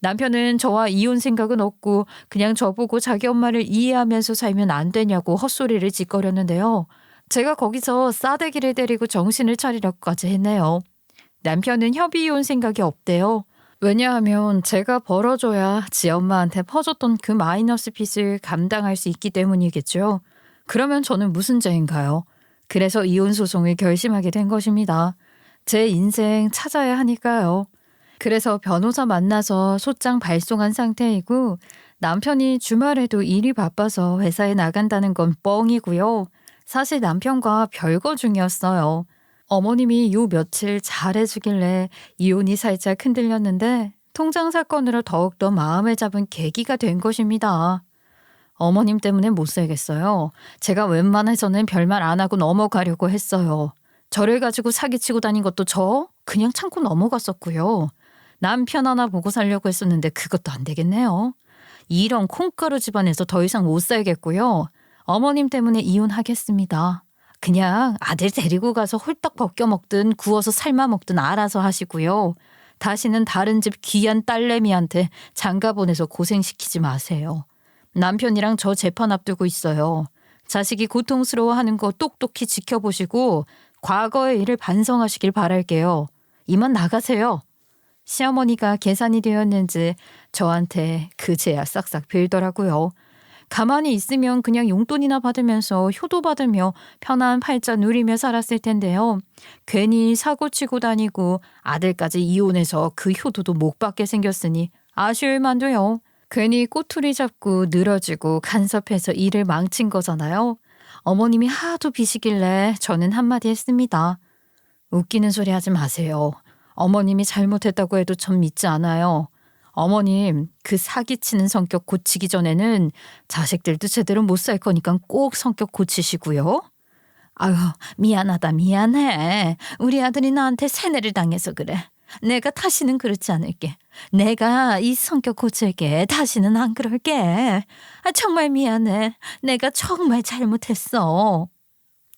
남편은 저와 이혼 생각은 없고 그냥 저보고 자기 엄마를 이해하면서 살면 안 되냐고 헛소리를 짓거렸는데요. 제가 거기서 싸대기를 때리고 정신을 차리려고까지 했네요. 남편은 협의 이혼 생각이 없대요. 왜냐하면 제가 벌어줘야 지 엄마한테 퍼줬던 그 마이너스 빚을 감당할 수 있기 때문이겠죠. 그러면 저는 무슨 죄인가요? 그래서 이혼 소송을 결심하게 된 것입니다. 제 인생 찾아야 하니까요. 그래서 변호사 만나서 소장 발송한 상태이고 남편이 주말에도 일이 바빠서 회사에 나간다는 건 뻥이고요. 사실 남편과 별거 중이었어요. 어머님이 요 며칠 잘해주길래 이혼이 살짝 흔들렸는데 통장 사건으로 더욱더 마음을 잡은 계기가 된 것입니다. 어머님 때문에 못 살겠어요. 제가 웬만해서는 별말 안 하고 넘어가려고 했어요. 저를 가지고 사기치고 다닌 것도 저 그냥 참고 넘어갔었고요. 남편 하나 보고 살려고 했었는데 그것도 안 되겠네요. 이런 콩가루 집안에서 더 이상 못 살겠고요. 어머님 때문에 이혼하겠습니다. 그냥 아들 데리고 가서 홀딱 벗겨 먹든 구워서 삶아 먹든 알아서 하시고요. 다시는 다른 집 귀한 딸내미한테 장가 보내서 고생시키지 마세요. 남편이랑 저 재판 앞두고 있어요. 자식이 고통스러워하는 거 똑똑히 지켜보시고 과거의 일을 반성하시길 바랄게요. 이만 나가세요. 시어머니가 계산이 되었는지 저한테 그제야 싹싹 빌더라고요. 가만히 있으면 그냥 용돈이나 받으면서 효도 받으며 편한 팔자 누리며 살았을 텐데요. 괜히 사고치고 다니고 아들까지 이혼해서 그 효도도 못 받게 생겼으니 아쉬울 만도요. 괜히 꼬투리 잡고 늘어지고 간섭해서 일을 망친 거잖아요. 어머님이 하도 비시길래 저는 한마디 했습니다. 웃기는 소리 하지 마세요. 어머님이 잘못했다고 해도 전 믿지 않아요. 어머님, 그 사기치는 성격 고치기 전에는 자식들도 제대로 못 살 거니까 꼭 성격 고치시고요. 아유, 미안하다 미안해. 우리 아들이 나한테 세뇌를 당해서 그래. 내가 다시는 그렇지 않을게. 내가 이 성격 고칠게. 다시는 안 그럴게. 정말 미안해. 내가 정말 잘못했어.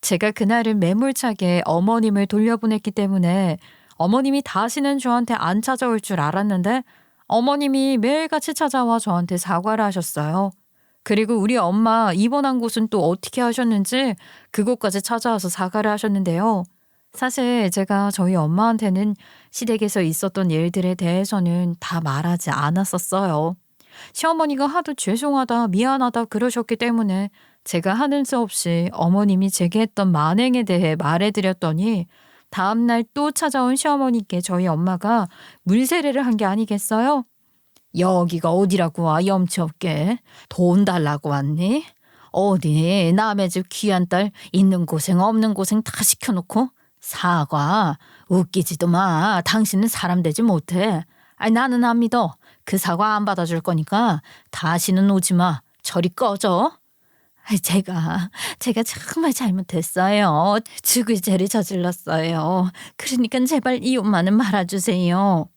제가 그날은 매몰차게 어머님을 돌려보냈기 때문에 어머님이 다시는 저한테 안 찾아올 줄 알았는데 어머님이 매일같이 찾아와 저한테 사과를 하셨어요. 그리고 우리 엄마 입원한 곳은 또 어떻게 하셨는지 그곳까지 찾아와서 사과를 하셨는데요. 사실 제가 저희 엄마한테는 시댁에서 있었던 일들에 대해서는 다 말하지 않았었어요. 시어머니가 하도 죄송하다 미안하다 그러셨기 때문에 제가 하는 수 없이 어머님이 제게 했던 만행에 대해 말해드렸더니 다음날 또 찾아온 시어머니께 저희 엄마가 물세례를 한 게 아니겠어요? 여기가 어디라고 와 염치 없게. 돈 달라고 왔니? 어디 남의 집 귀한 딸 있는 고생 없는 고생 다 시켜놓고 사과 웃기지도 마. 당신은 사람 되지 못해. 아니 나는 안 믿어. 그 사과 안 받아줄 거니까 다시는 오지 마. 저리 꺼져. 제가 정말 잘못했어요. 죽을 죄를 저질렀어요. 그러니까 제발 이혼만은 말아주세요.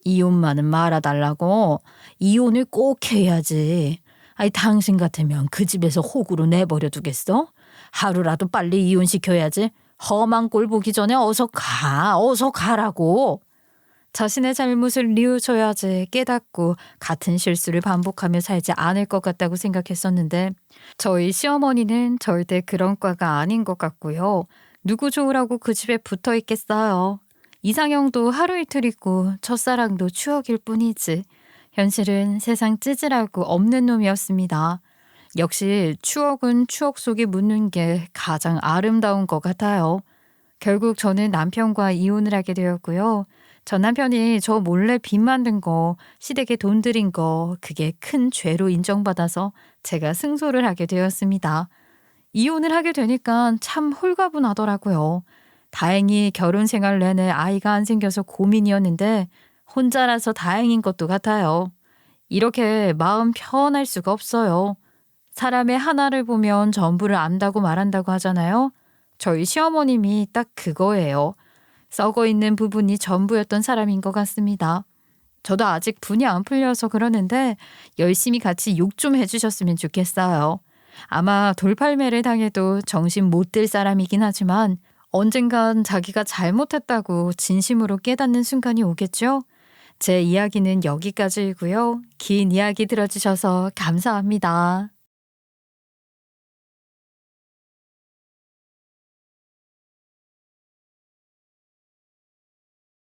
이혼만은 말아달라고? 이혼을 꼭 해야지. 아이 당신 같으면 그 집에서 호구로 내버려 두겠어? 하루라도 빨리 이혼시켜야지. 험한 꼴 보기 전에 어서 가라고. 자신의 잘못을 뉘우쳐야지 깨닫고 같은 실수를 반복하며 살지 않을 것 같다고 생각했었는데 저희 시어머니는 절대 그런 과가 아닌 것 같고요. 누구 좋으라고 그 집에 붙어 있겠어요. 이상형도 하루 이틀 있고 첫사랑도 추억일 뿐이지. 현실은 세상 찌질하고 없는 놈이었습니다. 역시 추억은 추억 속에 묻는 게 가장 아름다운 것 같아요. 결국 저는 남편과 이혼을 하게 되었고요. 전 남편이 저 몰래 빚 만든 거, 시댁에 돈 들인 거, 그게 큰 죄로 인정받아서 제가 승소를 하게 되었습니다. 이혼을 하게 되니까 참 홀가분하더라고요. 다행히 결혼 생활 내내 아이가 안 생겨서 고민이었는데 혼자라서 다행인 것도 같아요. 이렇게 마음 편할 수가 없어요. 사람의 하나를 보면 전부를 안다고 말한다고 하잖아요. 저희 시어머님이 딱 그거예요. 썩어 있는 부분이 전부였던 사람인 것 같습니다. 저도 아직 분이 안 풀려서 그러는데 열심히 같이 욕 좀 해주셨으면 좋겠어요. 아마 돌팔매를 당해도 정신 못 들 사람이긴 하지만 언젠간 자기가 잘못했다고 진심으로 깨닫는 순간이 오겠죠? 제 이야기는 여기까지이고요. 긴 이야기 들어주셔서 감사합니다.